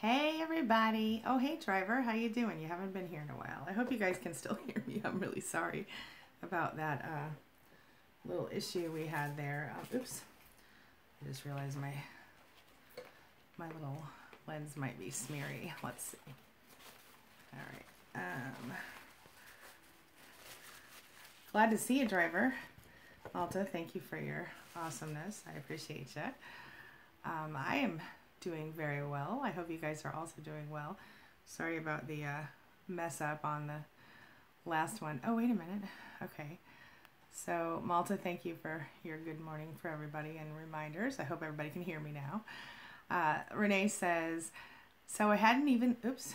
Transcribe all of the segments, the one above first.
Hey everybody. Oh, hey driver, how you doing? You haven't been here in a while. I hope you guys can still hear me. I'm really sorry about that little issue we had there. Oops. I just realized my little lens might be smeary. Let's see. All right. Glad to see you, driver. Malta, thank you for your awesomeness. I appreciate you. I am doing very well. I hope you guys are also doing well. Sorry about the mess up on the last one. Oh, wait a minute. Okay. So, Malta, thank you for your good morning for everybody and reminders. I hope everybody can hear me now. Renee says, so I hadn't even, oops.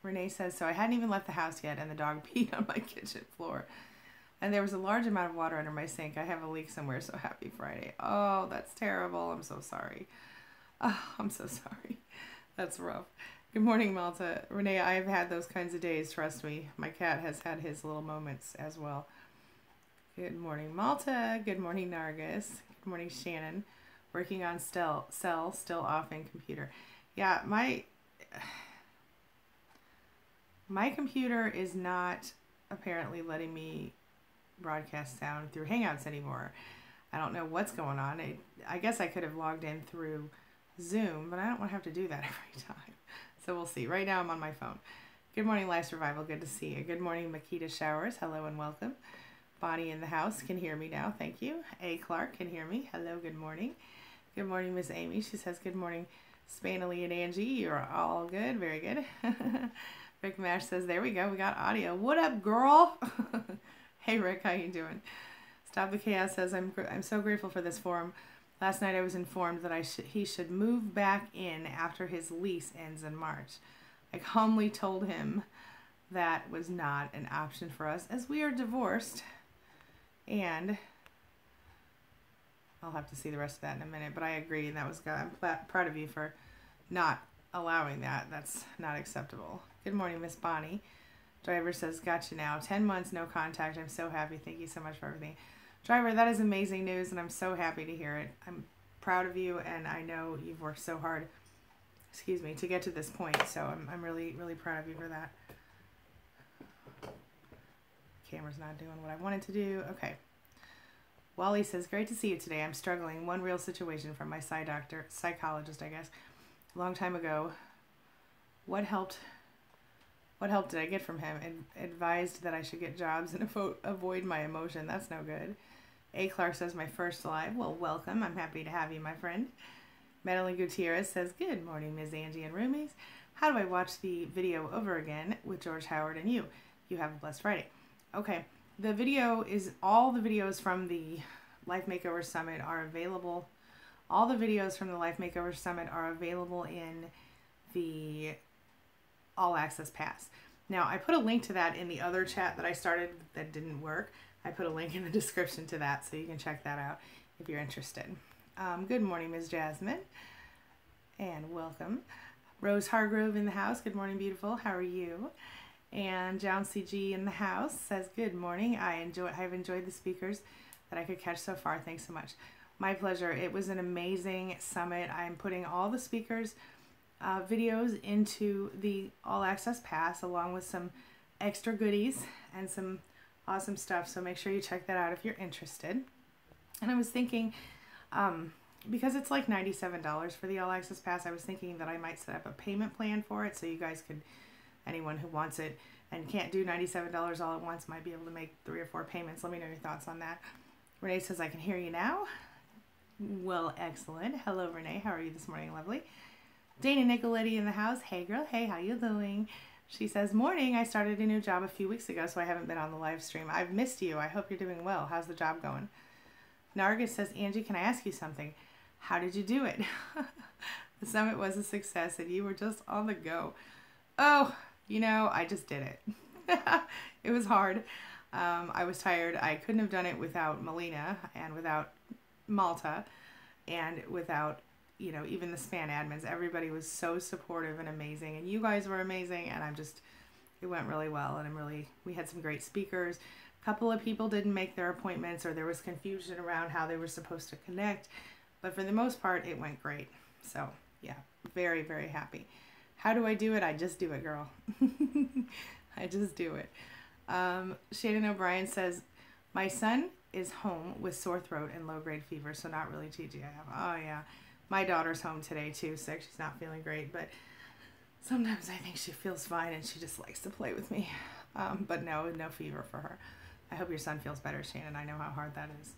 Renee says, so I hadn't even left the house yet and the dog peed on my kitchen floor. And there was a large amount of water under my sink. I have a leak somewhere, so happy Friday. Oh, that's terrible. I'm so sorry. Oh, I'm so sorry. That's rough. Good morning, Malta. Renee, I've had those kinds of days, trust me. My cat has had his little moments as well. Good morning, Malta. Good morning, Nargis. Good morning, Shannon. Working on cell, still off in computer. Yeah, my computer is not apparently letting me broadcast sound through Hangouts anymore. I don't know what's going on. I guess I could have logged in through Zoom, but I don't want to have to do that every time. So we'll see. Right now I'm on my phone. Good morning, Life Survival. Good to see you. Good morning, Makita Showers. Hello and welcome. Bonnie in the house can hear me now. Thank you. A. Clark can hear me. Hello, good morning. Good morning, Miss Amy. She says, good morning, Spanley and Angie. You're all good. Very good. Rick Mash says, there we go. We got audio. What up, girl? Hey Rick, how you doing? Stop the Chaos says, I'm so grateful for this forum. Last night I was informed that he should move back in after his lease ends in March. I calmly told him that was not an option for us as we are divorced. And I'll have to see the rest of that in a minute, but I agree, and that was good. I'm proud of you for not allowing that. That's not acceptable. Good morning, Miss Bonnie. Driver says, gotcha now. 10 months, no contact. I'm so happy. Thank you so much for everything. Driver, that is amazing news, and I'm so happy to hear it. I'm proud of you, and I know you've worked so hard, excuse me, to get to this point. So I'm really, really proud of you for that. Camera's not doing what I wanted to do. Okay. Wally says, great to see you today. I'm struggling. One real situation from my psychologist, I guess, a long time ago. What help did I get from him? Advised that I should get jobs and avoid my emotion. That's no good. A. Clark says, my first live. Well, welcome. I'm happy to have you, my friend. Madeline Gutierrez says, good morning, Ms. Angie and roomies. How do I watch the video over again with George Howard and you? You have a blessed Friday. Okay. The video is, all the videos from the Life Makeover Summit are available. All the videos from the Life Makeover Summit are available in the All Access Pass. Now, I put a link to that in the other chat that I started that didn't work. I put a link in the description to that, so you can check that out if you're interested. Good morning, Ms. Jasmine, and welcome. Rose Hargrove in the house. Good morning, beautiful. How are you? And John CG in the house says, good morning. I've enjoyed the speakers that I could catch so far. Thanks so much. My pleasure. It was an amazing summit. I'm putting all the speakers' videos into the All Access Pass along with some extra goodies and some awesome stuff. So make sure you check that out if you're interested. And I was thinking, because it's like $97 for the All Access Pass, I was thinking that I might set up a payment plan for it so you guys could, anyone who wants it and can't do $97 all at once might be able to make 3 or 4 payments. Let me know your thoughts on that. Renee says, I can hear you now. Well, excellent. Hello, Renee. How are you this morning, lovely? Dana Nicoletti in the house. Hey, girl. Hey, how you doing? She says, morning. I started a new job a few weeks ago, so I haven't been on the live stream. I've missed you. I hope you're doing well. How's the job going? Nargis says, Angie, can I ask you something? How did you do it? The summit was a success, and you were just on the go. Oh, you know, I just did it. It was hard. I was tired. I couldn't have done it without Melina and without Malta and without, you know, even the SPAN admins. Everybody was so supportive and amazing, and you guys were amazing, and it went really well, and we had some great speakers. A couple of people didn't make their appointments, or there was confusion around how they were supposed to connect, but for the most part, it went great. So Yeah, very, very happy. How do I do it? I just do it, girl. I just do it. Shannon O'Brien says, my son is home with sore throat and low-grade fever, so not really TGIF. Oh, yeah. My daughter's home today, too, sick. She's not feeling great, but sometimes I think she feels fine and she just likes to play with me. But no fever for her. I hope your son feels better, Shannon. I know how hard that is.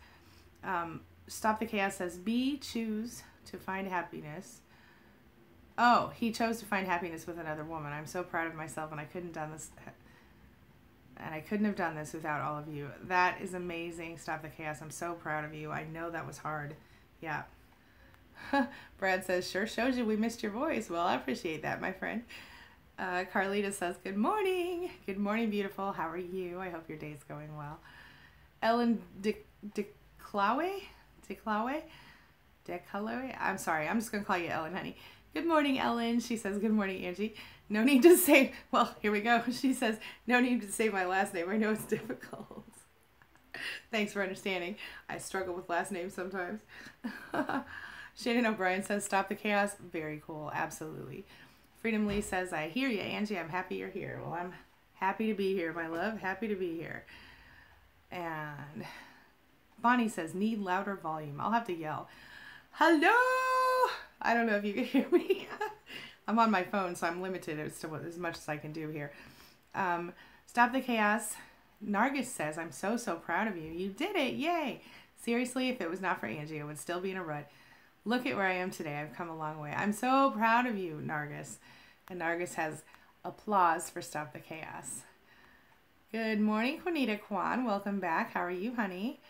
Stop the Chaos says, B, choose to find happiness. Oh, he chose to find happiness with another woman. I'm so proud of myself, and I couldn't have done this without all of you. That is amazing. Stop the Chaos. I'm so proud of you. I know that was hard. Yeah. Brad says, sure shows you we missed your voice. Well, I appreciate that, my friend. Carlita says, good morning. Good morning, beautiful. How are you? I hope your day's going well. Ellen DeClawe? I'm sorry. I'm just going to call you Ellen, honey. Good morning, Ellen. She says, good morning, Angie. No need to say, well, here we go. She says, no need to say my last name. I know it's difficult. Thanks for understanding. I struggle with last names sometimes. Shannon O'Brien says, stop the chaos. Very cool. Absolutely. Freedom Lee says, I hear you, Angie. I'm happy you're here. Well, I'm happy to be here, my love. Happy to be here. And Bonnie says, need louder volume. I'll have to yell. Hello! I don't know if you can hear me. I'm on my phone, so I'm limited as to as much as I can do here. Stop the chaos. Nargis says, I'm so proud of you. You did it. Yay. Seriously, if it was not for Angie, I would still be in a rut. Look at where I am today. I've come a long way. I'm so proud of you, Nargis. And Nargis has applause for Stop the Chaos. Good morning, Juanita Kwan. Welcome back. How are you, honey?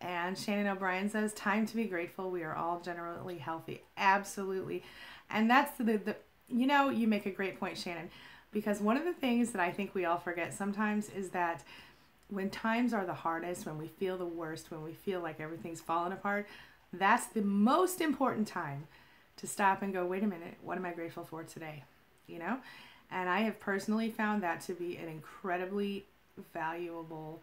And Shannon O'Brien says, time to be grateful. We are all generally healthy. Absolutely. And that's you make a great point, Shannon, because one of the things that I think we all forget sometimes is that when times are the hardest, when we feel the worst, when we feel like everything's falling apart, that's the most important time to stop and go, wait a minute, what am I grateful for today? You know? And I have personally found that to be an incredibly valuable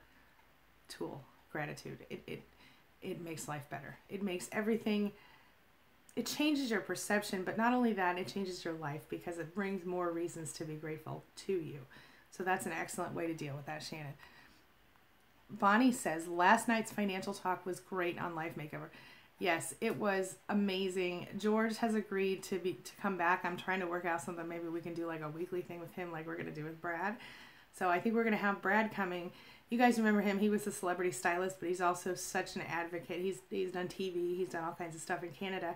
tool. Gratitude. It makes life better. It makes everything, it changes your perception, but not only that, it changes your life because it brings more reasons to be grateful to you. So that's an excellent way to deal with that, Shannon. Bonnie says, last night's financial talk was great on Life Makeover. Yes, it was amazing. George has agreed to come back. I'm trying to work out something. Maybe we can do like a weekly thing with him like we're going to do with Brad. So I think we're going to have Brad coming. You guys remember him. He was a celebrity stylist, but he's also such an advocate. He's done TV. He's done all kinds of stuff in Canada.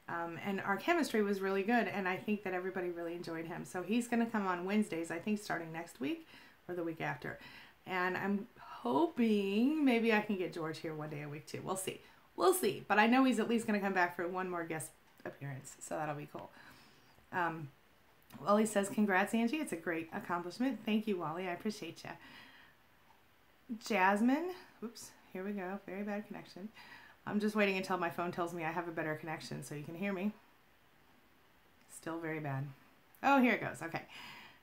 And our chemistry was really good, and I think that everybody really enjoyed him. So he's going to come on Wednesdays, I think starting next week or the week after. And I'm hoping maybe I can get George here one day a week too. We'll see. We'll see. But I know he's at least going to come back for one more guest appearance, so that'll be cool. Wally says, congrats, Angie. It's a great accomplishment. Thank you, Wally. I appreciate you. Jasmine. Oops. Here we go. Very bad connection. I'm just waiting until my phone tells me I have a better connection so you can hear me. Still very bad. Oh, here it goes. Okay.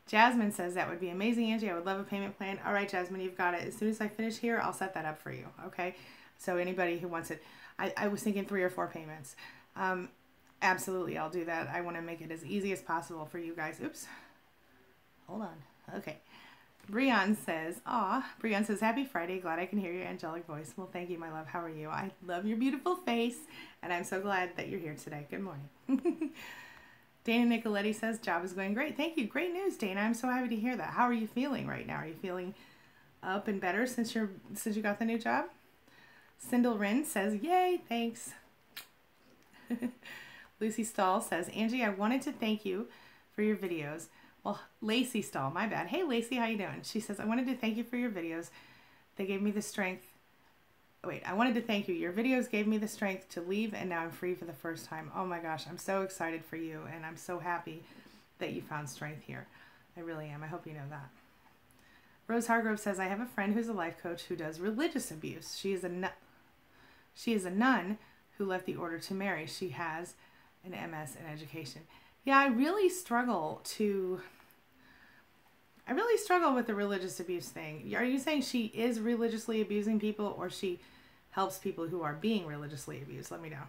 Jasmine says, that would be amazing, Angie. I would love a payment plan. All right, Jasmine, you've got it. As soon as I finish here, I'll set that up for you. Okay. So anybody who wants it, I was thinking 3 or 4 payments. Absolutely, I'll do that. I want to make it as easy as possible for you guys. Oops. Hold on. Okay. Breon says, Breon says, happy Friday. Glad I can hear your angelic voice. Well, thank you, my love. How are you? I love your beautiful face, and I'm so glad that you're here today. Good morning. Dana Nicoletti says, job is going great. Thank you. Great news, Dana. I'm so happy to hear that. How are you feeling right now? Are you feeling up and better since you got the new job? Sindel Rin says, yay, thanks. Lucy Stahl says, Angie, I wanted to thank you for your videos. Well, Lacey Stahl, my bad. Hey, Lacey, how you doing? She says, I wanted to thank you for your videos. They gave me the strength. Wait, I wanted to thank you. Your videos gave me the strength to leave, and now I'm free for the first time. Oh my gosh, I'm so excited for you, and I'm so happy that you found strength here. I really am. I hope you know that. Rose Hargrove says, I have a friend who's a life coach who does religious abuse. She is a nun who left the order to marry. She has an MS in education. Yeah, I really struggle with the religious abuse thing. Are you saying she is religiously abusing people, or she helps people who are being religiously abused? Let me know.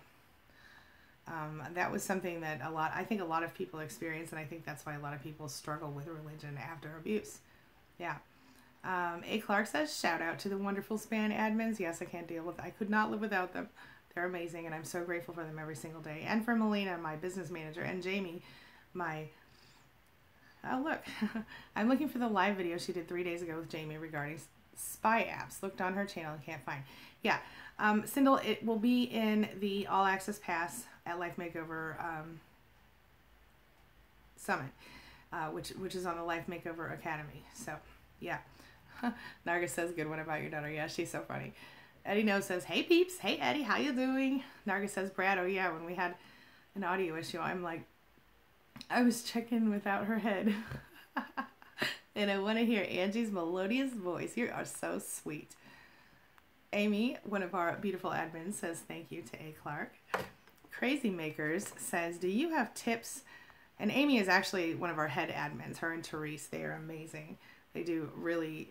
That was something that I think a lot of people experience, and I think that's why a lot of people struggle with religion after abuse. Yeah. A. Clark says, shout out to the wonderful SPAN admins. Yes, I can't deal with, I could not live without them. They're amazing, and I'm so grateful for them every single day. And for Melina, my business manager, and Jamie, my, oh look, I'm looking for the live video she did 3 days ago with Jamie regarding spy apps. Looked on her channel and can't find. Yeah, Sindel, it will be in the All Access Pass at Life Makeover Summit, which is on the Life Makeover Academy. So, yeah. Narga says, good one about your daughter. Yeah, she's so funny. Eddie No says, hey peeps. Hey Eddie, how you doing? Narga says, Brad, oh yeah, when we had an audio issue, I'm like, I was checking without her head. And I want to hear Angie's melodious voice. You are so sweet. Amy, one of our beautiful admins, says thank you to A. Clark. Crazy Makers says, do you have tips? And Amy is actually one of our head admins. Her and Therese, they are amazing. They do really...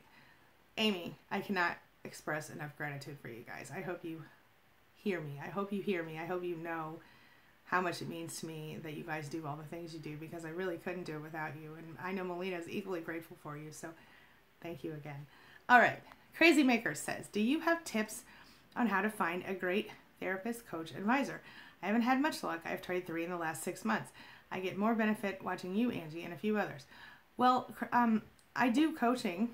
Amy, I cannot express enough gratitude for you guys. I hope you hear me. I hope you hear me. I hope you know how much it means to me that you guys do all the things you do, because I really couldn't do it without you. And I know Melina is equally grateful for you, so thank you again. All right. Crazy Maker says, do you have tips on how to find a great therapist, coach, advisor? I haven't had much luck. I've tried 3 in the last 6 months. I get more benefit watching you, Angie, and a few others. Well, I do coaching,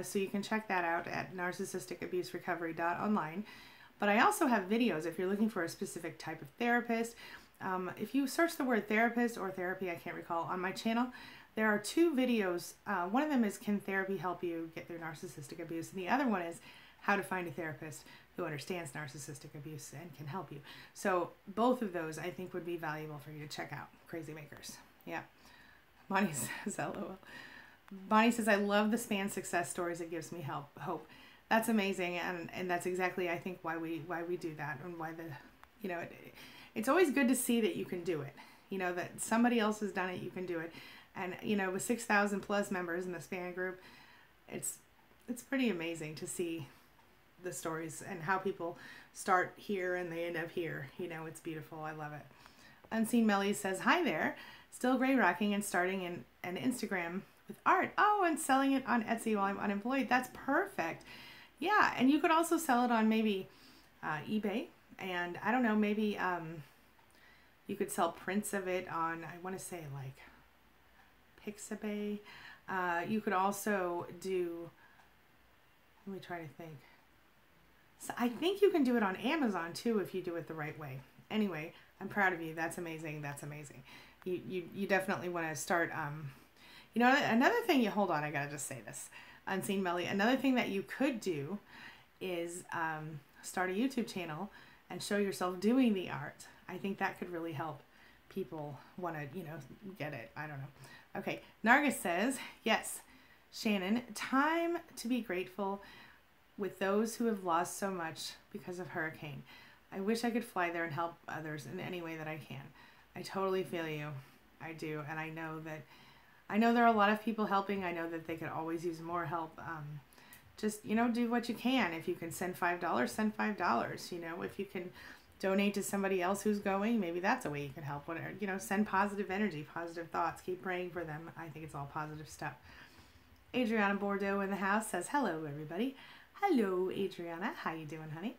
so you can check that out at narcissisticabuserecovery.online. But I also have videos if you're looking for a specific type of therapist. If you search the word therapist or therapy, I can't recall, on my channel, there are 2 videos. One of them is, can therapy help you get through narcissistic abuse? And the other one is how to find a therapist who understands narcissistic abuse and can help you. So both of those I think would be valuable for you to check out. Crazy Makers. Yeah. Bonnie says, LOL. Bonnie says, I love the SPAN success stories. It gives me hope. That's amazing. And that's exactly, I think, why we do that, and why it's always good to see that you can do it. That somebody else has done it, you can do it. And, with 6,000 plus members in the SPAN group, it's pretty amazing to see the stories and how people start here and they end up here. It's beautiful. I love it. Unseen Melly says, hi there. Still gray rocking and starting an Instagram with art. Oh, and selling it on Etsy while I'm unemployed. That's perfect. Yeah, and you could also sell it on maybe eBay. And I don't know, maybe you could sell prints of it on, I want to say like Pixabay. You could also do, let me try to think. So I think you can do it on Amazon too if you do it the right way. Anyway, I'm proud of you. That's amazing. That's amazing. You definitely want to start, another thing, hold on, I gotta just say this. Unseen Melly, another thing that you could do is start a YouTube channel and show yourself doing the art. I think that could really help people want to, get it. I don't know. Okay, Nargis says, yes, Shannon, time to be grateful with those who have lost so much because of hurricane. I wish I could fly there and help others in any way that I can. I totally feel you. I do. And I know there are a lot of people helping. I know that they could always use more help. Just, do what you can. If you can send $5, send $5. If you can donate to somebody else who's going, maybe that's a way you can help. Whatever, send positive energy, positive thoughts. Keep praying for them. I think it's all positive stuff. Adriana Bordeaux in the house says, hello, everybody. Hello, Adriana. How you doing, honey?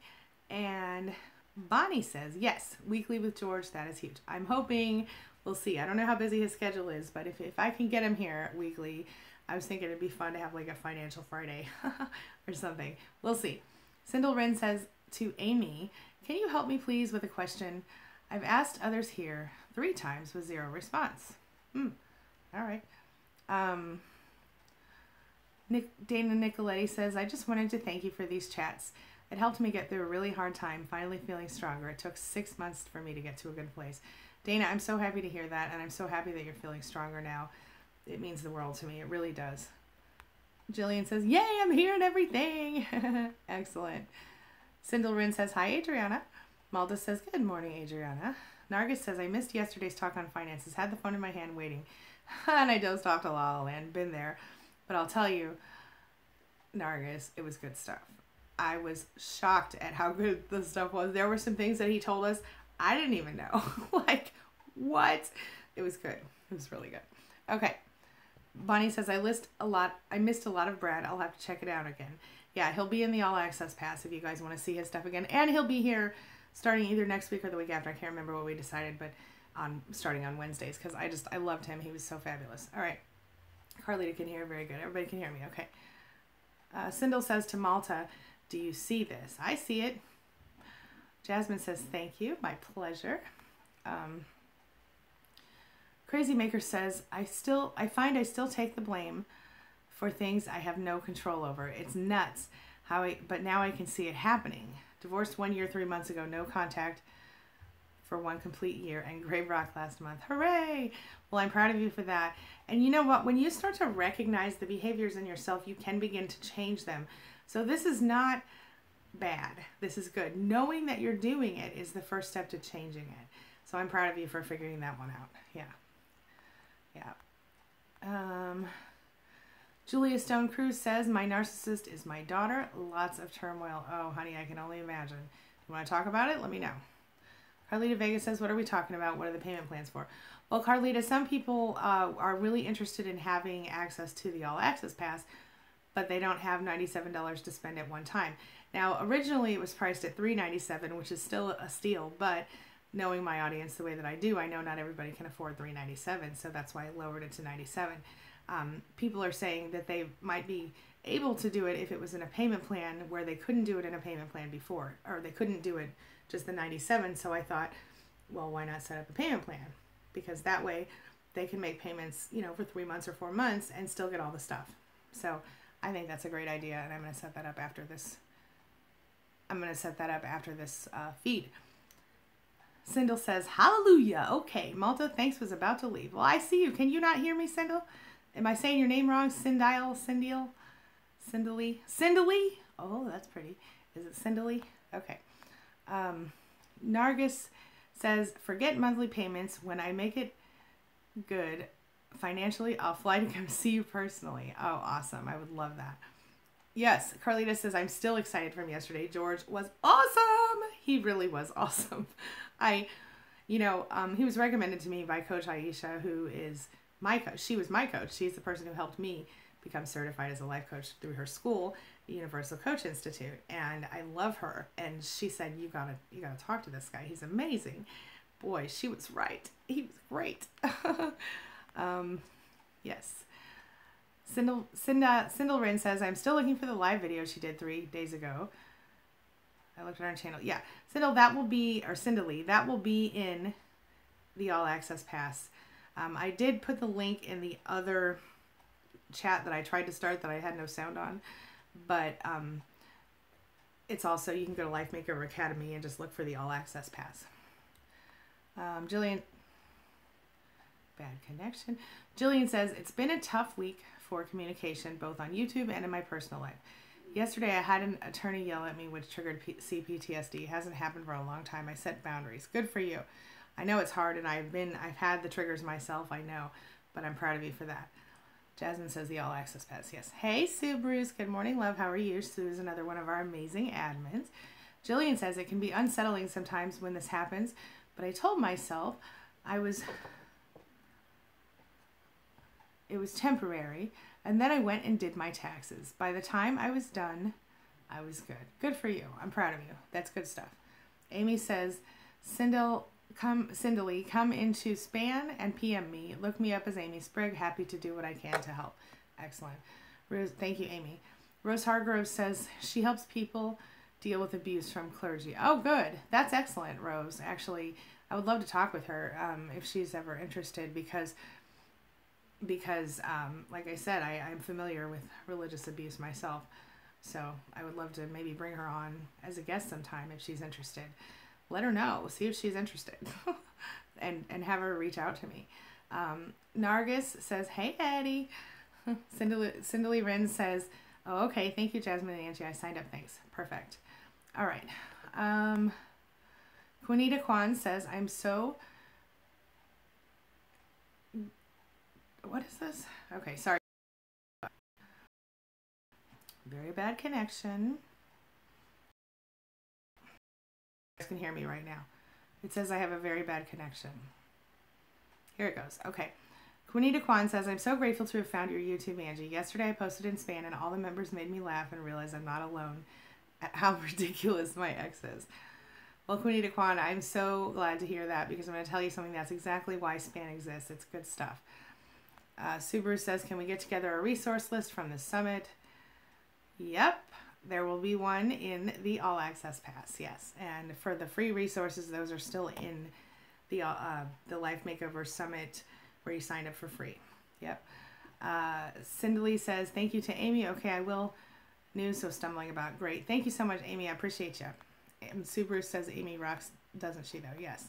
And Bonnie says, yes, weekly with George. That is huge. I'm hoping, we'll see. I don't know how busy his schedule is, but if I can get him here weekly, I was thinking it'd be fun to have like a Financial Friday or something. We'll see. Sindel Wren says to Amy, can you help me please with a question? I've asked others here 3 times with 0 response. All right. Dana Nicoletti says, I just wanted to thank you for these chats. It helped me get through a really hard time, finally feeling stronger. It took 6 months for me to get to a good place. Dana, I'm so happy to hear that, and I'm so happy that you're feeling stronger now. It means the world to me. It really does. Jillian says, yay, I'm hearing everything. Excellent. Sindel Rin says, hi, Adriana. Malda says, good morning, Adriana. Nargis says, I missed yesterday's talk on finances. Had the phone in my hand waiting. And I dozed off to La La Land. Been there. But I'll tell you, Nargis, it was good stuff. I was shocked at how good the stuff was. There were some things that he told us I didn't even know. Like, what? It was good. It was really good. Okay. Bonnie says, I missed a lot of Brad. I'll have to check it out again. Yeah, he'll be in the All Access Pass if you guys want to see his stuff again. And he'll be here starting either next week or the week after. I can't remember what we decided, but starting on Wednesdays, because I loved him. He was so fabulous. All right. Carlita can hear very good. Everybody can hear me. Okay. Sindel says to Malta, do you see this? I see it. Jasmine says, thank you. My pleasure. Crazy Maker says, I find I still take the blame for things I have no control over. It's nuts but now I can see it happening. Divorced 1 year, 3 months ago, no contact for 1 complete year, and Grave Rock last month. Hooray! Well, I'm proud of you for that. And you know what? When you start to recognize the behaviors in yourself, you can begin to change them. So this is not bad. This is good. Knowing that you're doing it is the first step to changing it. So I'm proud of you for figuring that one out. Yeah. Yeah. Julia Stone Cruz says, my narcissist is my daughter. Lots of turmoil. Oh, honey, I can only imagine. You want to talk about it? Let me know. Carlita Vega says, what are we talking about? What are the payment plans for? Well, Carlita, some people are really interested in having access to the All Access Pass, but they don't have $97 to spend at one time. Now, originally it was priced at $397, which is still a steal, but knowing my audience the way that I do, I know not everybody can afford $397, so that's why I lowered it to $97. People are saying that they might be able to do it if it was in a payment plan where they couldn't do it in a payment plan before, or they couldn't do it just the $97. So I thought, well, why not set up a payment plan? Because that way they can make payments, you know, for 3 months or 4 months and still get all the stuff. So I think that's a great idea, and I'm going to set that up after this. Feed. Sindel says, hallelujah. Okay, Malta, thanks, was about to leave. Well, I see you. Can you not hear me, Sindel? Am I saying your name wrong? Cindely? Oh, that's pretty. Is it Cindely? Okay. Nargis says, forget monthly payments. When I make it good financially, I'll fly to come see you personally. Oh, awesome. I would love that. Yes, Carlita says, I'm still excited from yesterday. George was awesome. He really was awesome. He was recommended to me by Coach Aisha, who is my coach. She was my coach. She's the person who helped me become certified as a life coach through her school, the Universal Coach Institute. And I love her. And she said, you gotta talk to this guy. He's amazing. Boy, she was right. He was great. Yes. Sindelrin says, I'm still looking for the live video she did 3 days ago. I looked at our channel. Yeah. Sindel, that will be in the All Access Pass. I did put the link in the other chat that I tried to start that I had no sound on. But it's also, you can go to Life Makeover Academy and just look for the All Access Pass. Jillian, bad connection. Jillian says, it's been a tough week for communication, both on YouTube and in my personal life. Yesterday, I had an attorney yell at me, which triggered CPTSD. It hasn't happened for a long time. I set boundaries. Good for you. I know it's hard, and I've had the triggers myself, I know, but I'm proud of you for that. Jasmine says the All Access Pass. Yes. Hey, Sue Bruce. Good morning, love. How are you? Sue is another one of our amazing admins. Jillian says it can be unsettling sometimes when this happens, but I told myself it was temporary, and then I went and did my taxes. By the time I was done, I was good. Good for you. I'm proud of you. That's good stuff. Amy says, Cindely, come into Span and PM me. Look me up as Amy Sprigg. Happy to do what I can to help. Excellent. Rose, thank you, Amy. Rose Hargrove says she helps people deal with abuse from clergy. Oh, good. That's excellent, Rose. Actually, I would love to talk with her if she's ever interested, because like I said, I'm familiar with religious abuse myself. So I would love to maybe bring her on as a guest sometime if she's interested. Let her know. See if she's interested. and have her reach out to me. Nargis says, hey, Eddie. Cindely Wren says, oh, okay. Thank you, Jasmine and Angie. I signed up. Thanks. Perfect. All right. Quinita Kwan says, I'm so... What is this? Okay, sorry. Very bad connection. You guys can hear me right now. It says I have a very bad connection. Here it goes. Okay. Quinita Kwan says, I'm so grateful to have found your YouTube, Angie. Yesterday I posted in Span and all the members made me laugh and realize I'm not alone at how ridiculous my ex is. Well, Quinita Kwan, I'm so glad to hear that because I'm going to tell you something that's exactly why Span exists. It's good stuff. Subaru says, can we get together a resource list from the summit? Yep. There will be one in the All Access Pass, yes. And for the free resources, those are still in the Life Makeover Summit where you signed up for free. Yep. Cindy says, thank you to Amy. Okay, I will. News so stumbling about. Great. Thank you so much, Amy. I appreciate you. And Subaru says Amy rocks, doesn't she though? Yes.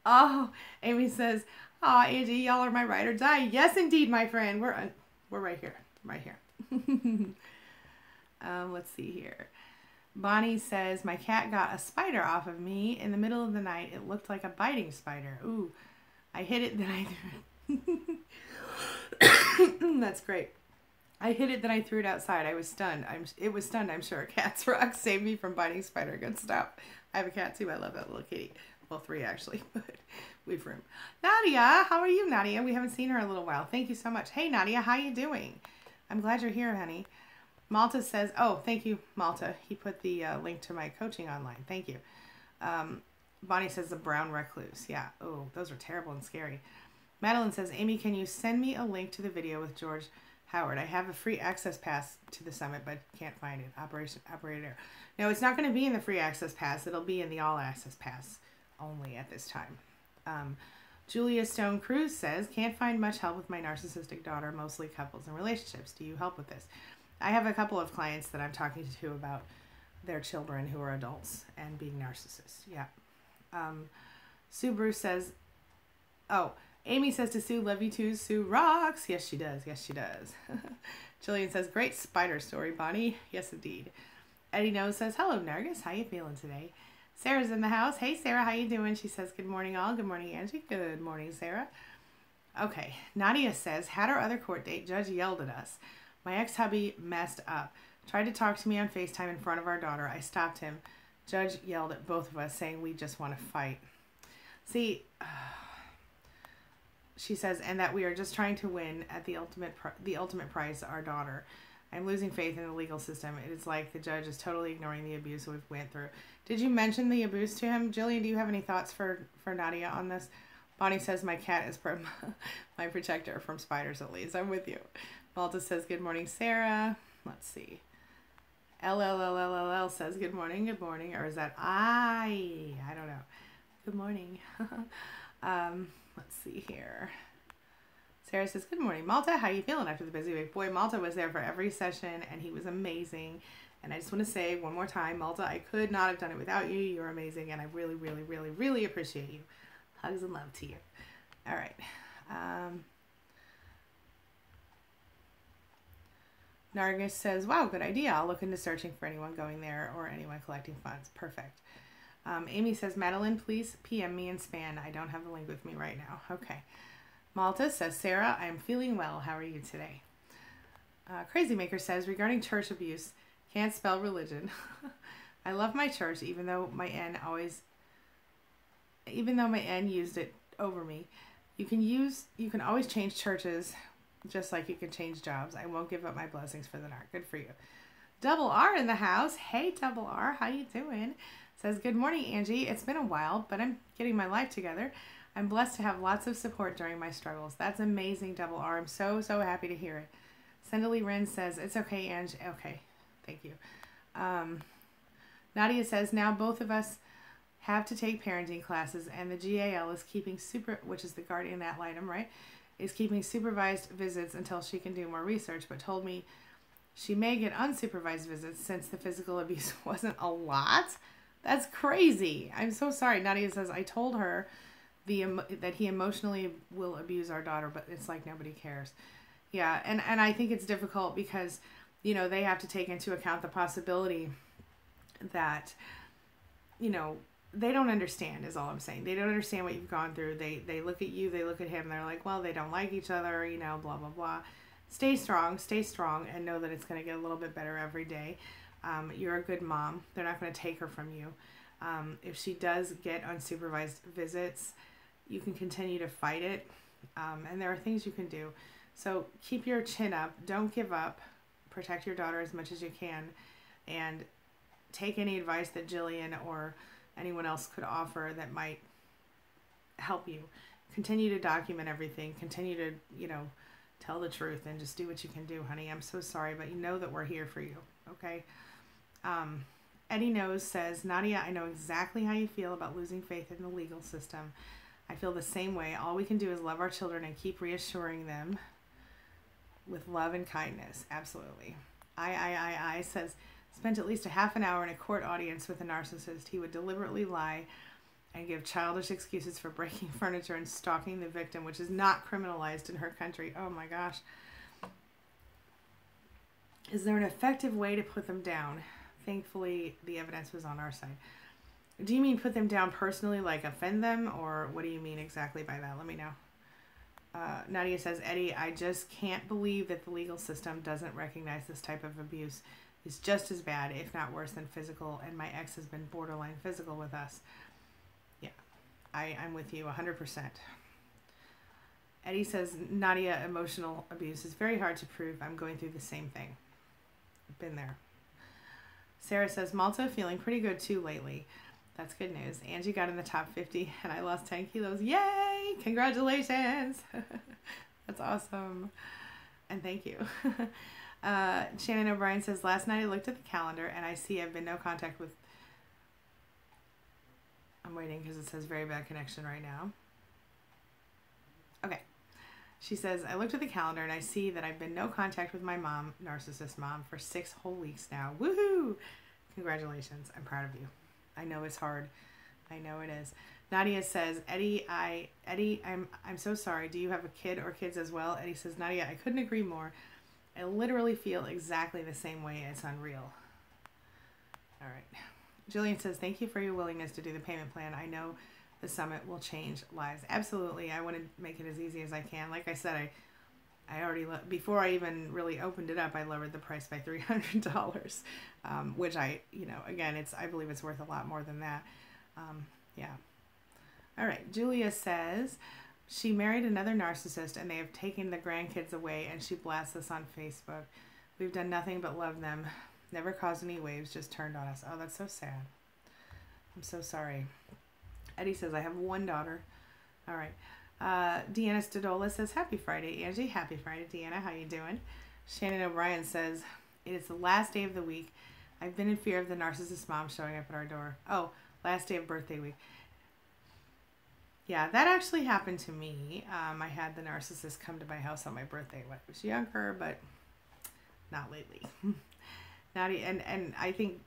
Oh, Amy says, oh, Angie, y'all are my ride or die. Yes, indeed, my friend. We're right here. Right here. Let's see here. Bonnie says, my cat got a spider off of me in the middle of the night. It looked like a biting spider. Ooh, I hit it, then I That's great. I hit it, then I threw it outside. I was stunned. It was stunned, I'm sure. Cat's rock saved me from biting spider. Good stuff. I have a cat too. I love that little kitty. Well, 3 actually, but we've room. Nadia, how are you, Nadia? We haven't seen her in a little while. Thank you so much. Hey, Nadia, how you doing? I'm glad you're here, honey. Malta says, oh, thank you, Malta. He put the link to my coaching online. Thank you. Bonnie says the brown recluse. Yeah. Oh, those are terrible and scary. Madeline says, Amy, can you send me a link to the video with George Howard? I have a free access pass to the summit, but can't find it. Operator. No, it's not going to be in the free access pass. It'll be in the all access pass only at this time. Julia Stone Cruz says, can't find much help with my narcissistic daughter, mostly couples and relationships. Do you help with this? I have a couple of clients that I'm talking to about their children who are adults and being narcissists. Yeah. Subaru says, oh, Amy says to Sue, love you too. Sue rocks. Yes, she does. Yes, she does. Jillian says, great spider story, Bonnie. Yes, indeed. Eddie Knows says, hello, Nargis. How you feeling today? Sarah's in the house. Hey, Sarah, how you doing? She says, good morning, all. Good morning, Angie. Good morning, Sarah. Okay. Nadia says, had our other court date. Judge yelled at us. My ex-hubby messed up. Tried to talk to me on FaceTime in front of our daughter. I stopped him. Judge yelled at both of us, saying we just want to fight. See, she says, and that we are just trying to win at the ultimate price, our daughter. I'm losing faith in the legal system. It is like the judge is totally ignoring the abuse we've went through. Did you mention the abuse to him? Jillian, do you have any thoughts for Nadia on this? Bonnie says, my cat is my protector from spiders, at least. I'm with you. Malta says, good morning, Sarah. Let's see. LLLLL says, good morning. Or is that I don't know. Good morning. Let's see here. Sarah says, good morning, Malta. How you feeling after the busy week? Boy, Malta was there for every session, and he was amazing. And I just want to say one more time, Malta, I could not have done it without you. You're amazing, and I really, really, really, really appreciate you. Hugs and love to you. All right. Nargis says, wow, good idea. I'll look into searching for anyone going there or anyone collecting funds. Perfect. Amy says, Madeline, please PM me in Span. I don't have the link with me right now. Okay. Malta says, Sarah, I am feeling well. How are you today? Crazy Maker says, regarding church abuse, can't spell religion. I love my church, even though my N used it over me. You can always change churches just like you can change jobs. I won't give up my blessings for the narc. Good for you. Double R in the house. Hey, Double R, how you doing? Says, good morning, Angie. It's been a while, but I'm getting my life together. I'm blessed to have lots of support during my struggles. That's amazing, Double R. I'm so, so happy to hear it. Cendily Wren says, it's okay, Angie. Okay, thank you. Nadia says, now both of us have to take parenting classes, and the GAL is keeping which is the guardian ad litem, right? Is keeping supervised visits until she can do more research, but told me she may get unsupervised visits since the physical abuse wasn't a lot. That's crazy. I'm so sorry. Nadia says, I told her that he emotionally will abuse our daughter, but it's like nobody cares. Yeah, and I think it's difficult because, you know, they have to take into account the possibility that, you know, they don't understand is all I'm saying. They don't understand what you've gone through. They look at you, they look at him, they're like, well, they don't like each other, you know, blah, blah, blah. Stay strong, and know that it's going to get a little bit better every day. You're a good mom. They're not going to take her from you. If she does get unsupervised visits, you can continue to fight it. And there are things you can do. So keep your chin up. Don't give up. Protect your daughter as much as you can. And take any advice that Jillian or anyone else could offer that might help you. Continue to document everything. Continue to, tell the truth and just do what you can do, honey. I'm so sorry, but you know that we're here for you, okay? Eddie Knows says, Nadia, I know exactly how you feel about losing faith in the legal system. I feel the same way. All we can do is love our children and keep reassuring them with love and kindness. Absolutely. I says, spent at least a half an hour in a court audience with a narcissist. He would deliberately lie and give childish excuses for breaking furniture and stalking the victim, which is not criminalized in her country. Oh my gosh. Is there an effective way to put them down? Thankfully, the evidence was on our side. Do you mean put them down personally, like offend them? Or what do you mean exactly by that? Let me know. Nadia says, Eddie, I just can't believe that the legal system doesn't recognize this type of abuse. It's just as bad, if not worse, than physical, and my ex has been borderline physical with us. Yeah, I'm with you 100%. Eddie says, Nadia, emotional abuse is very hard to prove. I'm going through the same thing. Been there. Sarah says, Malta feeling pretty good too lately. That's good news. Angie got in the top 50 and I lost 10 kilos. Yay! Congratulations! That's awesome. And thank you. Shannon O'Brien says, last night I looked at the calendar and I see I've been no contact with... I'm waiting because it says very bad connection right now. Okay. She says, I looked at the calendar and I see that I've been no contact with my mom, narcissist mom, for 6 whole weeks now. Woohoo! Congratulations. I'm proud of you. I know it's hard. I know it is. Nadia says, Eddie, I'm so sorry. Do you have a kid or kids as well? Eddie says, Nadia, I couldn't agree more. I literally feel exactly the same way. It's unreal. All right. Jillian says, thank you for your willingness to do the payment plan. I know the summit will change lives. Absolutely. I want to make it as easy as I can. Like I said, I already, before I even really opened it up, I lowered the price by $300, which again, I believe it's worth a lot more than that. Yeah. All right. Julia says she married another narcissist and they have taken the grandkids away and she blasts us on Facebook. We've done nothing but love them. Never caused any waves, just turned on us. Oh, that's so sad. I'm so sorry. Eddie says, I have 1 daughter. All right. Deanna Stodola says, happy Friday, Angie. Happy Friday, Deanna. How you doing? Shannon O'Brien says, it is the last day of the week. I've been in fear of the narcissist mom showing up at our door. Oh, last day of birthday week. Yeah, that actually happened to me. I had the narcissist come to my house on my birthday when I was younger, but not lately. Nadia, and I think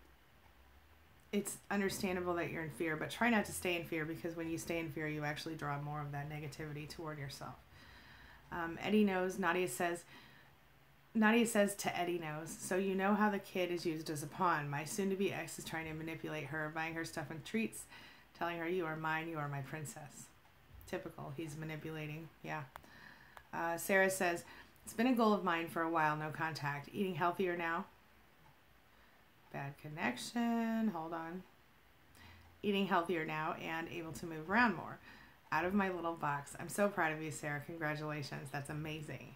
it's understandable that you're in fear, but try not to stay in fear, because when you stay in fear, you actually draw more of that negativity toward yourself. Eddie Knows, Nadia says to Eddie Knows, so you know how the kid is used as a pawn. My soon-to-be ex is trying to manipulate her, buying her stuff and treats, telling her, you are mine, you are my princess. Typical. He's manipulating. Yeah. Sarah says, it's been a goal of mine for a while, no contact. Eating healthier now. Bad connection. Hold on. Eating healthier now and able to move around more. Out of my little box. I'm so proud of you, Sarah. Congratulations. That's amazing.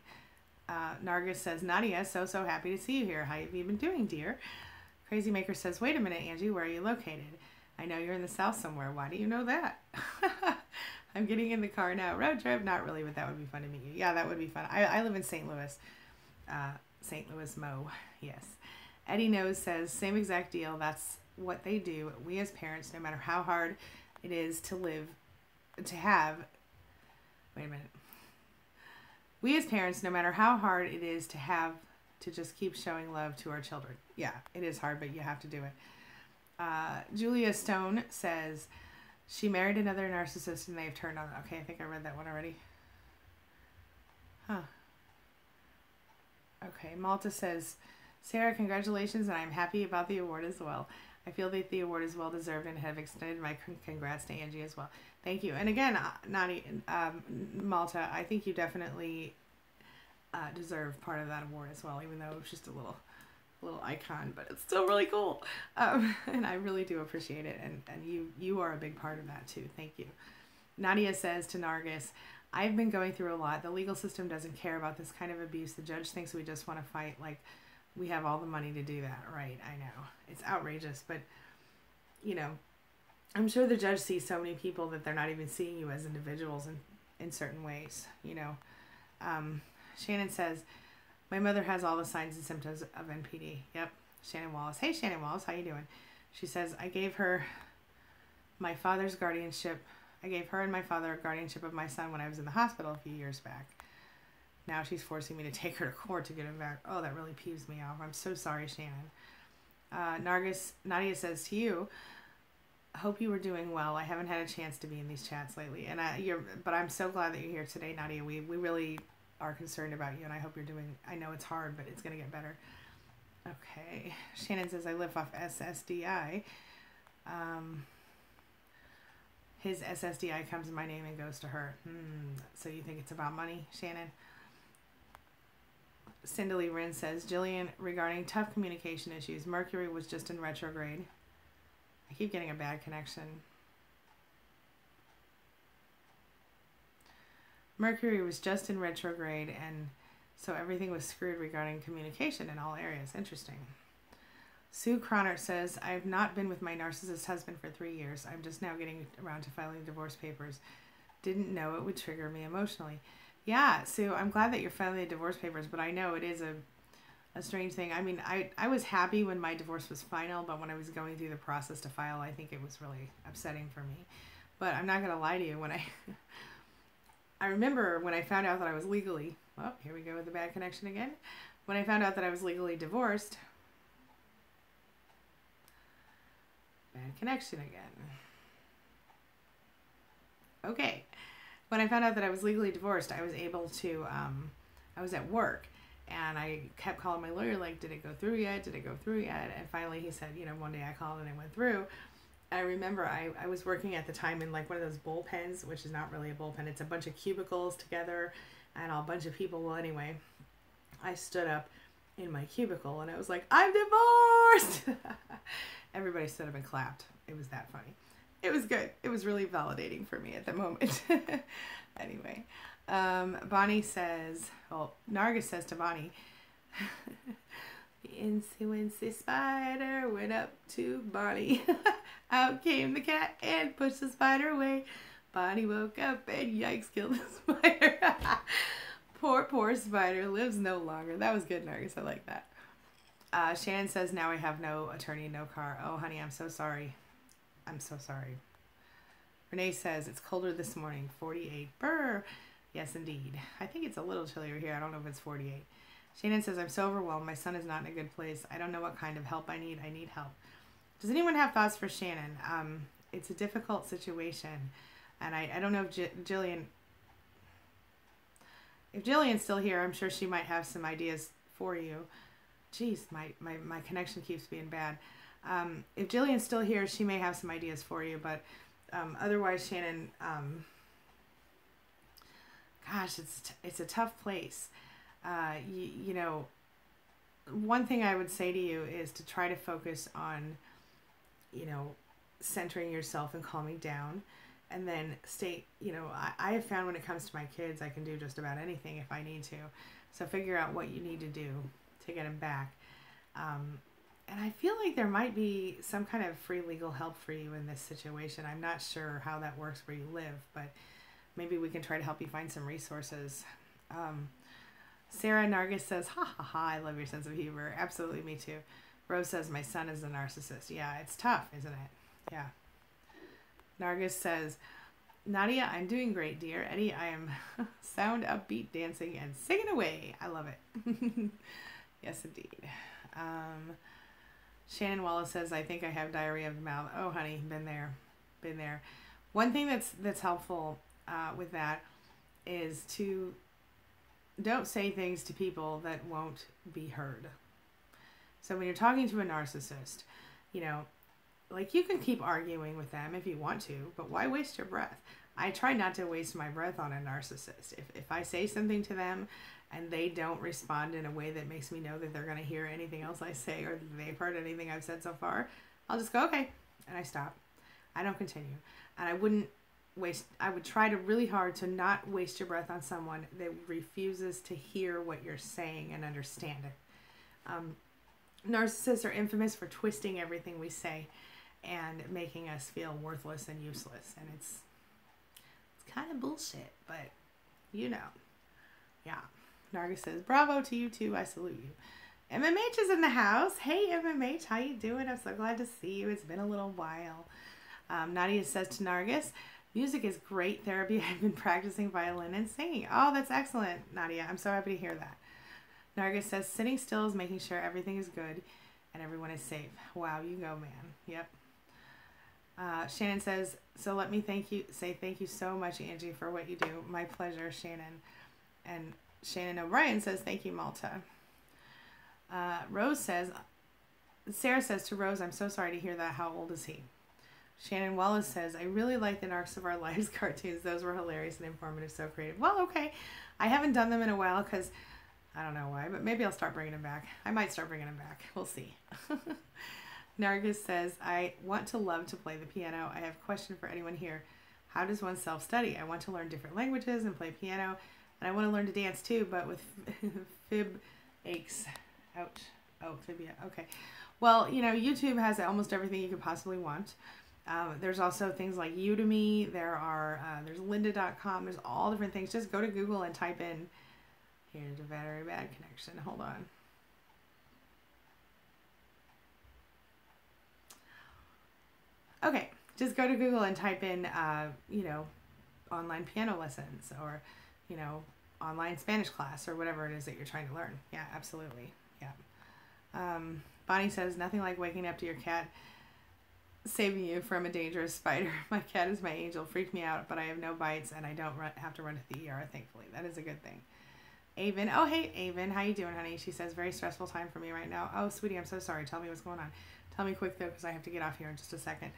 Nargis says, Nadia, so happy to see you here. How have you been doing, dear? Crazy Maker says, wait a minute, Angie. Where are you located? I know you're in the South somewhere. Why do you know that? I'm getting in the car now. Road trip? Not really, but that would be fun to meet you. Yeah, that would be fun. I live in St. Louis. St. Louis, Mo. Yes. Eddie Knows says, same exact deal. That's what they do. We as parents, no matter how hard it is wait a minute. We as parents, no matter how hard it is to just keep showing love to our children. Yeah, it is hard, but you have to do it. Julia Stone says, she married another narcissist and they've turned on. Okay, I think I read that one already. Huh. Okay, Malta says, Sarah, congratulations, and I'm happy about the award as well. I feel that the award is well deserved and have extended my congrats to Angie as well. Thank you. And again, Malta, I think you definitely deserve part of that award as well, even though it was just a little icon, but it's still really cool. And I really do appreciate it. And you are a big part of that too. Thank you. Nadia says to Nargis, I've been going through a lot. The legal system doesn't care about this kind of abuse. The judge thinks we just want to fight like we have all the money to do that. Right. I know. It's outrageous, but you know, I'm sure the judge sees so many people that they're not even seeing you as individuals in certain ways, you know. Shannon says, my mother has all the signs and symptoms of NPD. Yep. Shannon Wallace. Hey, Shannon Wallace. How you doing? She says, I gave her my father's guardianship. I gave her and my father a guardianship of my son when I was in the hospital a few years back. Now she's forcing me to take her to court to get him back. Oh, that really peeves me off. I'm so sorry, Shannon. Nadia says to you, I hope you were doing well. I haven't had a chance to be in these chats lately, but I'm so glad that you're here today, Nadia. We really are concerned about you, and I hope you're doing. I know it's hard, but it's gonna get better. Okay. Shannon says I live off SSDI. His SSDI comes in my name and goes to her. So you think it's about money, Shannon? Cindy Wren says, Jillian, regarding tough communication issues, Mercury was just in retrograde. I keep getting a bad connection. Mercury was just in retrograde, and so everything was screwed regarding communication in all areas. Interesting. Sue Cronert says, I have not been with my narcissist husband for 3 years. I'm just now getting around to filing divorce papers. Didn't know it would trigger me emotionally. Yeah, Sue, I'm glad that you're filing the divorce papers, but I know it is a strange thing. I mean, I was happy when my divorce was final, but when I was going through the process to file, I think it was really upsetting for me. But I'm not going to lie to you. When I remember when I found out that I was legally, well, here we go with the bad connection again. When I found out that I was legally divorced, bad connection again. Okay. When I found out that I was legally divorced, I was able to, I was at work. And I kept calling my lawyer, like, did it go through yet? Did it go through yet? And finally he said, you know, one day I called and it went through. And I remember I was working at the time in like one of those bullpens, which is not really a bullpen. It's a bunch of cubicles together and a bunch of people. Well, anyway, I stood up in my cubicle and I was like, I'm divorced. Everybody stood up and clapped. It was that funny. It was good. It was really validating for me at the moment. Anyway. Bonnie says, well, Nargis says to Bonnie, the incy spider went up to Bonnie. Out came the cat and pushed the spider away. Bonnie woke up and yikes, killed the spider. Poor spider lives no longer. That was good, Nargis. I like that. Shannon says, now I have no attorney, no car. Oh, honey, I'm so sorry. I'm so sorry. Renee says, it's colder this morning, 48. Brr. Yes, indeed. I think it's a little chillier here. I don't know if it's 48. Shannon says, I'm so overwhelmed. My son is not in a good place. I don't know what kind of help I need. I need help. Does anyone have thoughts for Shannon? It's a difficult situation. And I don't know if Jillian... If Jillian's still here, I'm sure she might have some ideas for you. Jeez, my connection keeps being bad. If Jillian's still here, she may have some ideas for you. But otherwise, Shannon... gosh, it's a tough place. You know, one thing I would say to you is to try to focus on, you know, centering yourself and calming down, and then stay, you know, I have found when it comes to my kids, I can do just about anything if I need to. So figure out what you need to do to get them back. And I feel like there might be some kind of free legal help for you in this situation. I'm not sure how that works where you live, but maybe we can try to help you find some resources. Sarah Nargis says, ha ha ha, I love your sense of humor. Absolutely, me too. Rose says, my son is a narcissist. Yeah, it's tough, isn't it? Yeah. Nargis says, Nadia, I'm doing great, dear. Eddie, I am sound, upbeat, dancing, and singing away. I love it. Yes, indeed. Shannon Wallace says, I think I have diarrhea of the mouth. Oh, honey, been there. Been there. One thing that's helpful with that is to don't say things to people that won't be heard. So when you're talking to a narcissist, you know, like, you can keep arguing with them if you want to, but why waste your breath? I try not to waste my breath on a narcissist. If I say something to them and they don't respond in a way that makes me know that they're going to hear anything else I say or that they've heard anything I've said so far, I'll just go, okay, and I stop. I don't continue. And I would try to really hard to not waste your breath on someone that refuses to hear what you're saying and understand it. Narcissists are infamous for twisting everything we say and making us feel worthless and useless. And it's kind of bullshit, but you know. Yeah. Narga says, bravo to you too. I salute you. MMH is in the house. Hey, MMH, how you doing? I'm so glad to see you. It's been a little while. Nadia says to Nargis, music is great therapy. I've been practicing violin and singing. Oh, that's excellent, Nadia. I'm so happy to hear that. Nargis says, sitting still is making sure everything is good and everyone is safe. Wow, you go, man. Yep. Shannon says, so let me say thank you so much, Angie, for what you do. My pleasure, Shannon. And Shannon O'Brien says, thank you, Malta. Sarah says to Rose, I'm so sorry to hear that. How old is he? Shannon Wallace says, I really like the Narcs of Our Lives cartoons. Those were hilarious and informative, so creative. Well, okay. I haven't done them in a while because I don't know why, but maybe I'll start bringing them back. I might start bringing them back. We'll see. Nargis says, I want to love to play the piano. I have a question for anyone here. How does one self-study? I want to learn different languages and play piano, and I want to learn to dance too, but with fib aches. Ouch. Oh, fibia. Okay. Well, you know, YouTube has almost everything you could possibly want. There's also things like Udemy. There's lynda.com. There's all different things. Just go to Google and type in, here's a very bad connection. Hold on. Okay. Just go to Google and type in, you know, online piano lessons or, you know, online Spanish class or whatever it is that you're trying to learn. Yeah, absolutely. Yeah. Bonnie says, nothing like waking up to your cat saving you from a dangerous spider. My cat is my angel. Freaked me out, but I have no bites and I don't have to run to the ER, thankfully. That is a good thing. Avon. Oh, hey, Avon. How you doing, honey? She says, very stressful time for me right now. Oh, sweetie, I'm so sorry. Tell me what's going on. Tell me quick, though, because I have to get off here in just a second.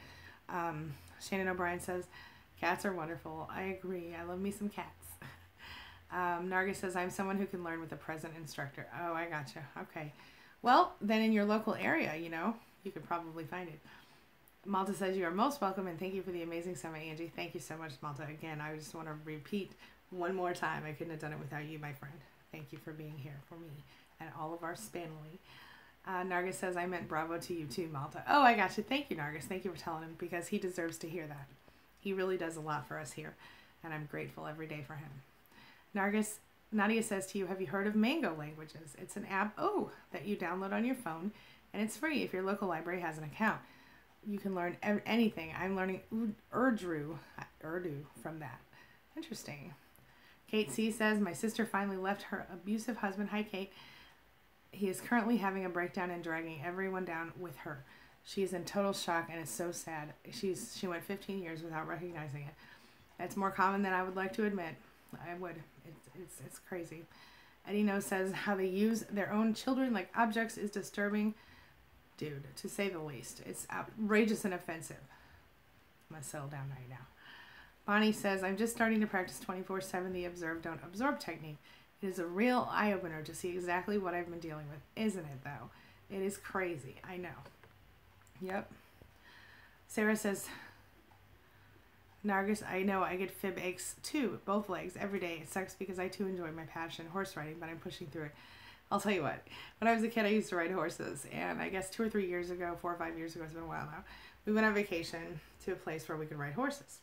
Shannon O'Brien says, cats are wonderful. I agree. I love me some cats. Nargis says, I'm someone who can learn with a present instructor. Oh, I gotcha. Okay. Well, then in your local area, you know, you could probably find it. Malta says, you are most welcome, and thank you for the amazing summit, Angie. Thank you so much, Malta. Again, I just want to repeat one more time. I couldn't have done it without you, my friend. Thank you for being here for me and all of our family. Nargis says, I meant bravo to you too, Malta. Oh, I got you. Thank you, Nargis. Thank you for telling him, because he deserves to hear that. He really does a lot for us here, and I'm grateful every day for him. Nargis, Nadia says to you, have you heard of Mango Languages? It's an app, that you download on your phone, and it's free if your local library has an account. You can learn anything. I'm learning Urdu from that. Interesting. Kate C says, my sister finally left her abusive husband. Hi, Kate. He is currently having a breakdown and dragging everyone down with her. She is in total shock and is so sad. She went 15 years without recognizing it. It's more common than I would like to admit. I would. It's crazy. Eddie No says, how they use their own children like objects is disturbing. Dude, to say the least. It's outrageous and offensive. I'm going to settle down right now. Bonnie says, I'm just starting to practice 24/7 the observe, don't absorb technique. It is a real eye-opener to see exactly what I've been dealing with. Isn't it, though? It is crazy. I know. Yep. Sarah says, Nargis, I know I get fib aches too, both legs, every day. It sucks because I too enjoy my passion, horse riding, but I'm pushing through it. I'll tell you what, when I was a kid, I used to ride horses, and I guess 2 or 3 years ago, 4 or 5 years ago, it's been a while now, we went on vacation to a place where we could ride horses.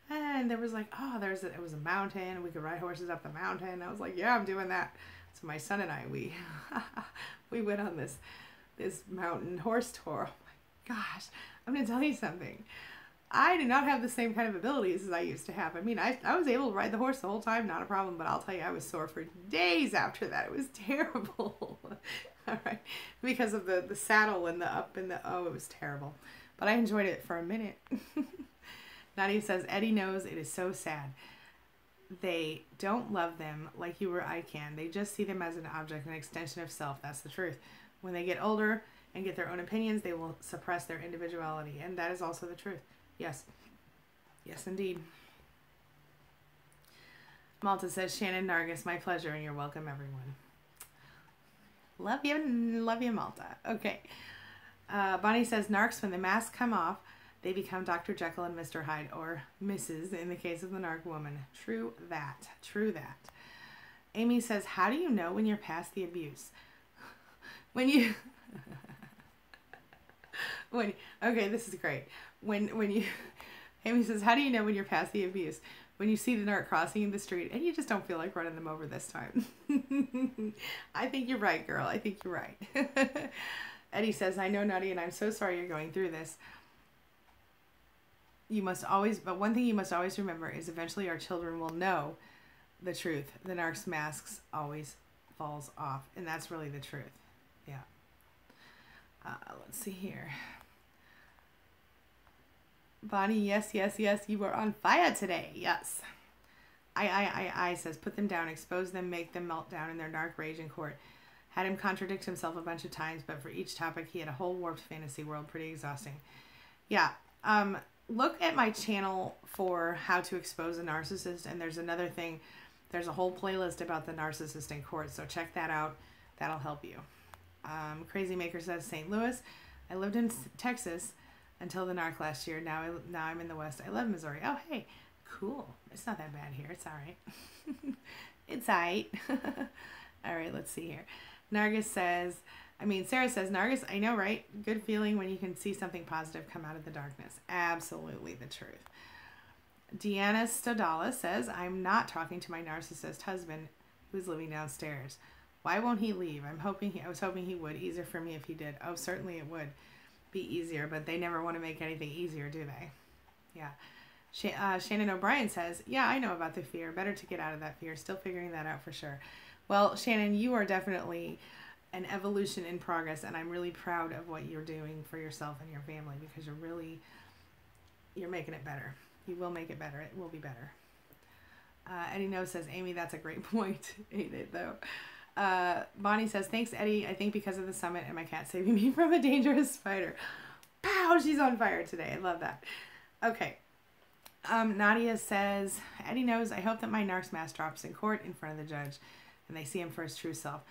And there was like, it was a mountain, and we could ride horses up the mountain. I was like, yeah, I'm doing that. So my son and I, we went on this mountain horse tour. Oh my gosh, I'm going to tell you something. I do not have the same kind of abilities as I used to have. I mean, I was able to ride the horse the whole time, not a problem, but I'll tell you, I was sore for days after that. It was terrible. All right. Because of the saddle and it was terrible. But I enjoyed it for a minute. Nadia says, Eddie knows it is so sad. They don't love them like you or I can. They just see them as an object, an extension of self. That's the truth. When they get older, and get their own opinions, they will suppress their individuality. And that is also the truth. Yes. Yes, indeed. Malta says, Shannon Nargis, my pleasure, and you're welcome, everyone. Love you, Malta. Okay. Bonnie says, narcs, when the masks come off, they become Dr. Jekyll and Mr. Hyde, or Mrs. in the case of the narc woman. True that. True that. Amy says, how do you know when you're past the abuse? When you... okay, this is great. When you... Amy says, how do you know when you're past the abuse? When you see the narc crossing the street and you just don't feel like running them over this time. I think you're right, girl. I think you're right. Eddie says, I know, Nadia, and I'm so sorry you're going through this. But one thing you must always remember is eventually our children will know the truth. The narc's masks always falls off. And that's really the truth. Yeah. Let's see here. Bonnie, yes, you were on fire today. Yes. I says, put them down, expose them, make them melt down in their narc rage in court. Had him contradict himself a bunch of times, but for each topic, he had a whole warped fantasy world. Pretty exhausting. Yeah. Look at my channel for how to expose a narcissist, and there's another thing. There's a whole playlist about the narcissist in court, so check that out. That'll help you. Crazy Maker says, St. Louis. I lived in Texas until the narc last year. Now I'm in the West. I love Missouri. Oh, hey, cool. It's not that bad here. It's all right. It's all right. All right, let's see here. Sarah says, Nargis, I know, right? Good feeling when you can see something positive come out of the darkness. Absolutely the truth. Deanna Stodala says, I'm not talking to my narcissist husband who's living downstairs. Why won't he leave? I was hoping he would. Easier for me if he did. Oh, certainly it would be easier, but they never want to make anything easier, do they? Yeah. Shannon O'Brien says, yeah, I know about the fear. Better to get out of that fear. Still figuring that out for sure. Well, Shannon, you are definitely an evolution in progress, and I'm really proud of what you're doing for yourself and your family, because you're making it better. You will make it better. It will be better. Eddie No says, Amy, that's a great point. Ain't it, though? Bonnie says, thanks, Eddie. I think because of the summit and my cat saving me from a dangerous spider. Pow! She's on fire today. I love that. Okay. Nadia says, Eddie knows, I hope that my narc's mask drops in court in front of the judge and they see him for his true self.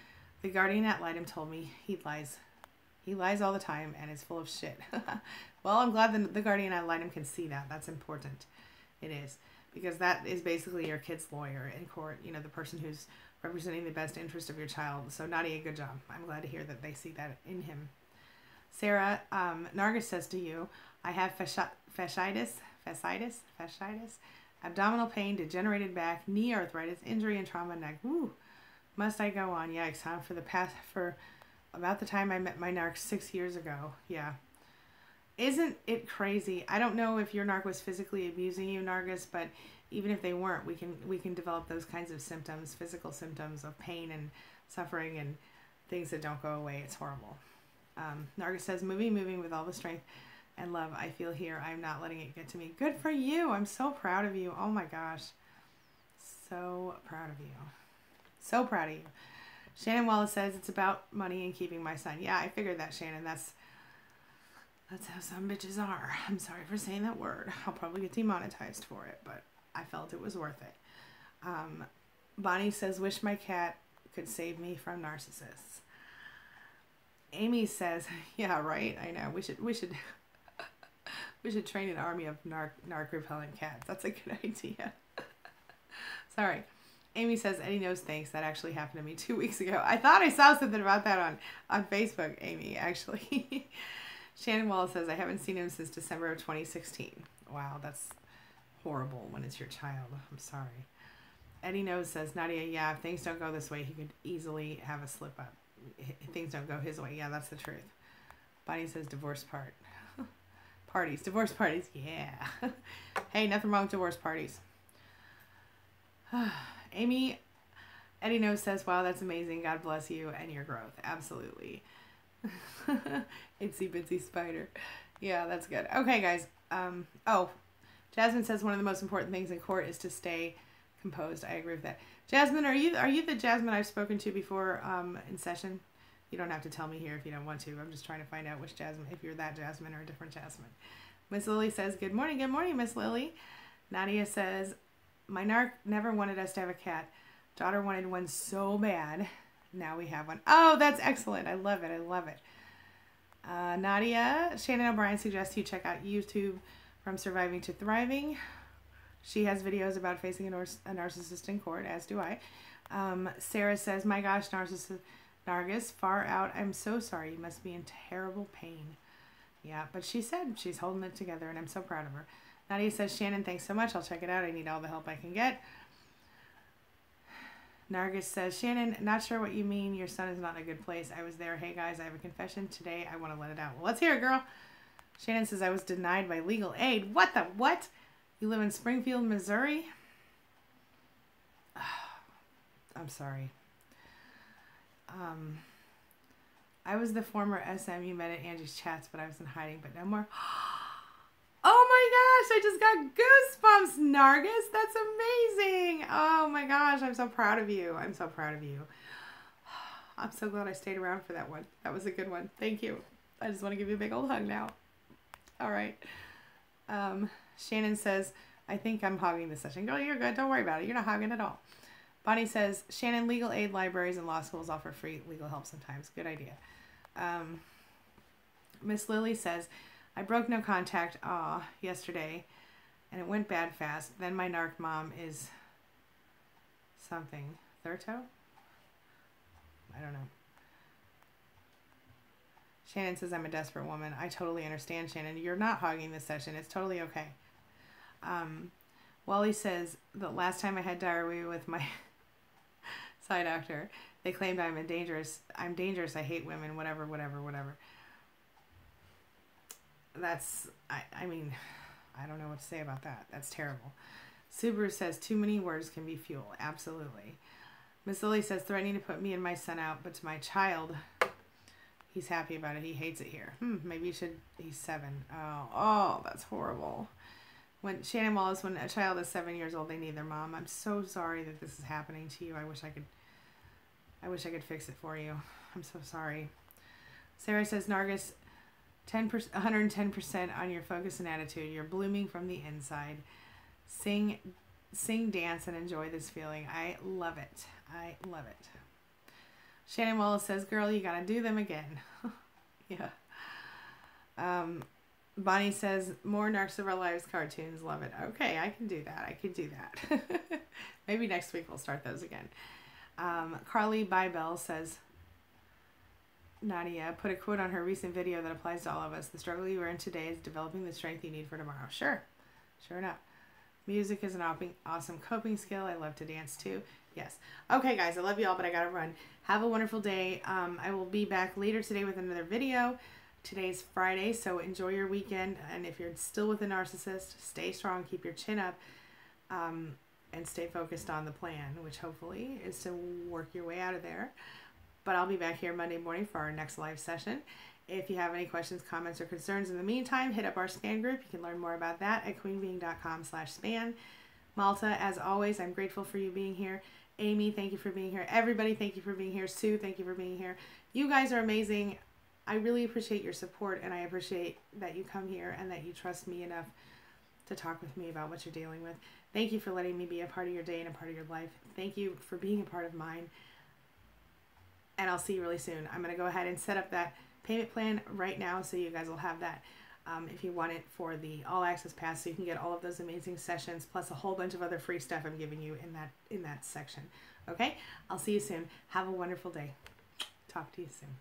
The guardian ad litem told me he lies. He lies all the time and is full of shit. Well, I'm glad the guardian ad litem can see that. That's important. It is. Because that is basically your kid's lawyer in court. You know, the person who's representing the best interest of your child. So Nadia, good job. I'm glad to hear that they see that in him. Sarah, Nargis says to you, I have fasciitis, abdominal pain, degenerated back, knee arthritis, injury and trauma, neck. Woo. Must I go on? Yikes, huh? For about the time I met my narc 6 years ago. Yeah. Isn't it crazy? I don't know if your narc was physically abusing you, Nargis, but even if they weren't, we can develop those kinds of symptoms, physical symptoms of pain and suffering and things that don't go away. It's horrible. Nargis says, moving with all the strength and love I feel here. I'm not letting it get to me. Good for you. I'm so proud of you. Oh my gosh. So proud of you. So proud of you. Shannon Wallace says, it's about money and keeping my son. Yeah, I figured that, Shannon. That's how some bitches are. I'm sorry for saying that word. I'll probably get demonetized for it, but I felt it was worth it. Bonnie says, wish my cat could save me from narcissists. Amy says, yeah, right. I know. We should train an army of narc repellent cats. That's a good idea. Sorry. Amy says, Eddie knows, thanks. That actually happened to me 2 weeks ago. I thought I saw something about that on Facebook, Amy, actually. Shannon Wallace says, I haven't seen him since December of 2016. Wow, that's horrible when it's your child. I'm sorry. Eddie Knows says, Nadia, yeah, if things don't go this way, he could easily have a slip up. If things don't go his way. Yeah, that's the truth. Bonnie says, divorce parties. Divorce parties. Yeah. Hey, nothing wrong with divorce parties. Amy, Eddie Knows says, wow, that's amazing. God bless you and your growth. Absolutely. Itsy bitsy spider. Yeah, that's good. Okay, guys. Jasmine says one of the most important things in court is to stay composed. I agree with that. Jasmine, are you the Jasmine I've spoken to before in session? You don't have to tell me here if you don't want to. I'm just trying to find out which Jasmine, if you're that Jasmine or a different Jasmine. Miss Lily says, good morning, Miss Lily. Nadia says, my narc never wanted us to have a cat. Daughter wanted one so bad. Now we have one. Oh, that's excellent. I love it. I love it. Nadia, Shannon O'Brien suggests you check out YouTube From Surviving to Thriving. She has videos about facing a narcissist in court, as do I. Sarah says, my gosh, Nargis, far out. I'm so sorry. You must be in terrible pain. Yeah, but she said she's holding it together, and I'm so proud of her. Nadia says, Shannon, thanks so much. I'll check it out. I need all the help I can get. Nargis says, Shannon, not sure what you mean. Your son is not in a good place. I was there. Hey, guys, I have a confession today. I want to let it out. Well, let's hear it, girl. Shannon says, I was denied by legal aid. What the what? You live in Springfield, Missouri? I'm sorry. I was the former SM you met at Angie's chats, but I was in hiding, but no more. Oh my gosh, I just got goosebumps, Nargis. That's amazing. Oh my gosh, I'm so proud of you. I'm so proud of you. I'm so glad I stayed around for that one. That was a good one. Thank you. I just want to give you a big old hug now. All right. Shannon says, I think I'm hogging this session. Girl, you're good. Don't worry about it. You're not hogging at all. Bonnie says, Shannon, legal aid libraries and law schools offer free legal help sometimes. Good idea. Miss Lily says, I broke no contact yesterday, and it went bad fast. Then my narc mom is something. Thurto? I don't know. Shannon says, I'm a desperate woman. I totally understand, Shannon. You're not hogging this session. It's totally okay. Wally says, the last time I had diarrhea with my side doctor, they claimed I'm dangerous. I hate women, whatever. That's, I mean, I don't know what to say about that. That's terrible. Subaru says, too many words can be fuel. Absolutely. Miss Lily says, threatening to put me and my son out, but to my child, he's happy about it. He hates it here. Maybe you should, he's 7. Oh, that's horrible. When Shannon Wallace, when a child is 7 years old, they need their mom. I'm so sorry that this is happening to you. I wish I could fix it for you. I'm so sorry. Sarah says, Nargis, 110% on your focus and attitude. You're blooming from the inside. Sing, dance, and enjoy this feeling. I love it. I love it. Shannon Wallace says, girl, you gotta do them again. Yeah. Bonnie says, more Narcs of Our Lives cartoons. Love it. Okay, I can do that. I could do that. Maybe next week we'll start those again. Carly Bybell says, Nadia, put a quote on her recent video that applies to all of us. The struggle you are in today is developing the strength you need for tomorrow. Sure. Sure enough. Music is an awesome coping skill. I love to dance too. Yes. Okay, guys, I love you all, but I gotta run. Have a wonderful day. I will be back later today with another video. Today's Friday, so enjoy your weekend. And if you're still with a narcissist, stay strong, keep your chin up, and stay focused on the plan, which hopefully is to work your way out of there. But I'll be back here Monday morning for our next live session. If you have any questions, comments, or concerns in the meantime, hit up our SPAN group. You can learn more about that at queenbeing.com/SPAN. Malta, as always, I'm grateful for you being here. Amy, thank you for being here. Everybody, thank you for being here. Sue, thank you for being here. You guys are amazing. I really appreciate your support, and I appreciate that you come here and that you trust me enough to talk with me about what you're dealing with. Thank you for letting me be a part of your day and a part of your life. Thank you for being a part of mine. And I'll see you really soon. I'm going to go ahead and set up that payment plan right now so you guys will have that if you want it for the All Access Pass, so you can get all of those amazing sessions plus a whole bunch of other free stuff I'm giving you in that section. Okay? I'll see you soon. Have a wonderful day. Talk to you soon.